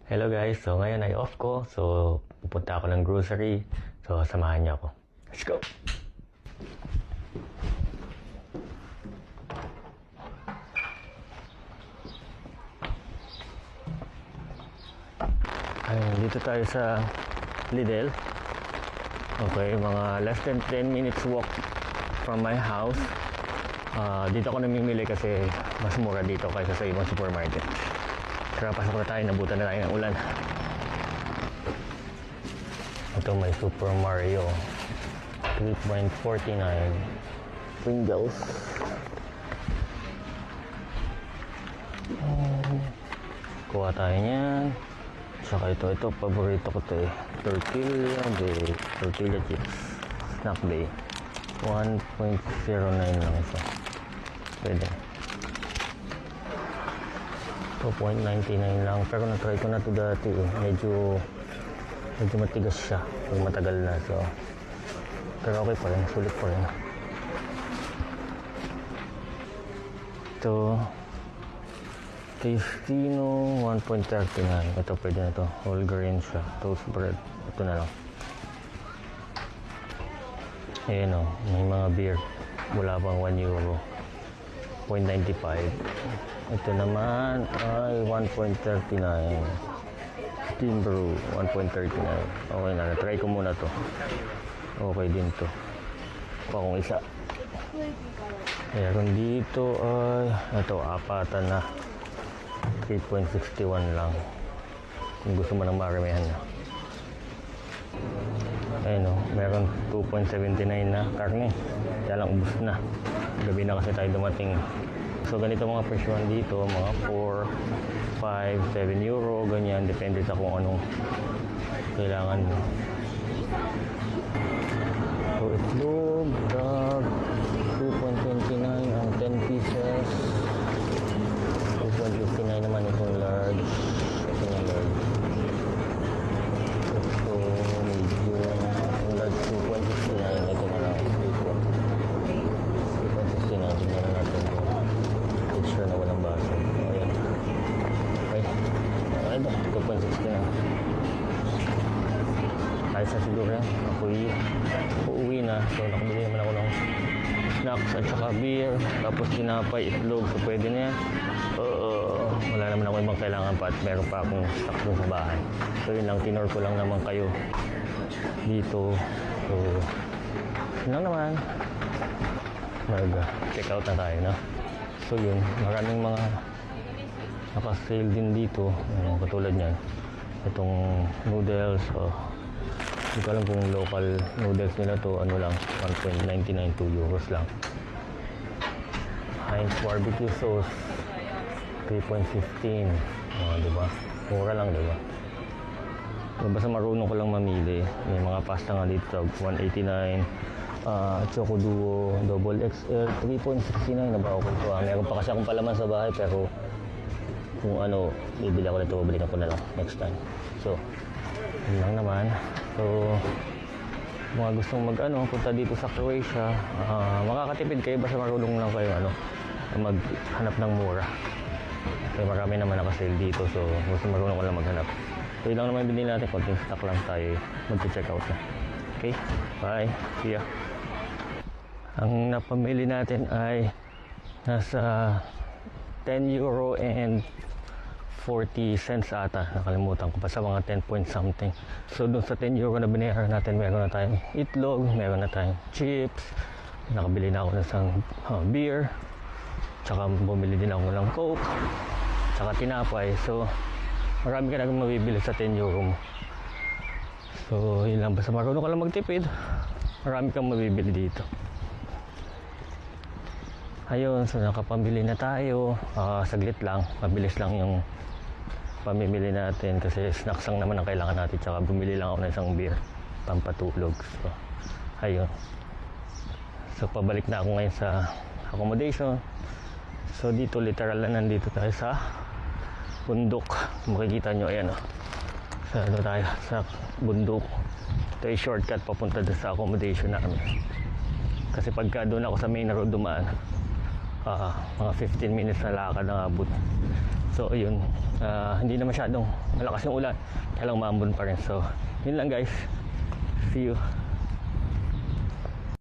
Hello guys, so ngayon ay off ko. So pupunta ako ng grocery. So samahan niyo ako. Let's go! Ayun, dito tayo sa Lidl. Okay, mga less than 10 minutes walk from my house. Dito ako namimili kasi mas mura dito kaysa sa ibang supermarket. Tara, pasok na tayo. Nabutan na tayo ng ulan. Ito may Super Mario 3.49 Pringles. Kuha tayo niyan. Saka ito paborito ko to eh. Tortilla chips. Snack day. 1.09 lang ito. Pwede. 2.99 lang. Pero na-try ko na to dati eh. Medyo matigas siya. Pag matagal na. So, pero okay pa rin. Sulit pa rin. Ito. Tastino 1.39. Ito pwede na to. Whole grain siya. Toast bread. Ito na lang. Ayan o. May mga beer. Wala pang €1. 0.95. Ito naman ay 1.39. Steam brew 1.39. Okay na. Try ko muna to. Okay din to. Pa kung isa. Meron dito ay ito apatan na. 3.61 lang. Kung gusto mo ng maramihan na. Ayun o. Meron 2.79 na karne. Kaya lang ubos na. Gabi na kasi tayo dumating. So ganito mga presyohan dito, mga 4, 5, €7, ganyan, depende sa kung anong kailangan mo. So itlog, dog, 2.29 ang 10 pieces. 2.59 naman itong large. Ito yung large. Ito, medium. Yung large 2.69, ito na lang. 2.69, tingnan na natin. Sure na walang baso. Ayan. Okay. Ayan ba? 2.60 na. Tayo sa siguro yan. Ako'y uuwi na. So nakabili naman ako ng snacks at saka beer. Tapos tinapay, itlog. So pwede na yan. Wala naman ako ibang kailangan pa at meron pa akong stock dun sa bahay. So yun lang. Tinor ko lang naman kayo dito. So yun lang naman. Mag-check out na tayo, no? So yun, maraming mga naka-sale din dito. Katulad niyan. Itong noodles. Hindi ko alam kung local noodles nila to. Ano lang, 1.99, €2 lang. Heinz barbecue sauce. 3.15. Diba? Mura lang, diba? Basta marunong ko lang mamili. May mga pasta nga dito. 189. Choco Duo Double XL 3.69 na ba ako ito. Meron pa kasi akong palaman sa bahay pero kung ano bibili ako nito, balikan ko na lang next time. So yun lang naman. So mga gustong punta dito sa Croatia, makakatipid kayo basta marunong lang kayo maghanap ng mura. Kaya marami naman naka-sale dito, so gusto marunong ko lang maghanap. So yun lang naman binili natin, konting stock lang tayo mag-check out na. Okay, bye, see ya. Ang napamili natin ay nasa €10 and 40 cents ata. Nakalimutan ko pa sa mga 10 point something. So dun sa €10 na binayaran natin, meron na tayong itlog, meron na tayong chips, nakabili na ako ng isang beer, tsaka bumili din ako ng coke, tsaka tinapay. So marami ka na mabibili sa €10 mo. So yun lang, basta marunong ka lang magtipid, marami kang mabibili dito. Ayun, so nakapamili na tayo. Saglit lang, mabilis lang yung pamimili natin kasi snacks lang naman ang kailangan natin, tsaka bumili lang ako ng isang beer pampatulog. So ayun, so pabalik na ako ngayon sa accommodation. So dito literal na nandito tayo sa bundok. Makikita nyo, ayan sa tayo sa bundok. Ito ay shortcut papunta sa accommodation namin. Kasi pagka doon ako sa main road dumaan, mga 15 minutes na lakad ang abot. So ayun, hindi na masyadong malakas yung ulan, kaya lang maambon pa rin. So yun lang guys, see you.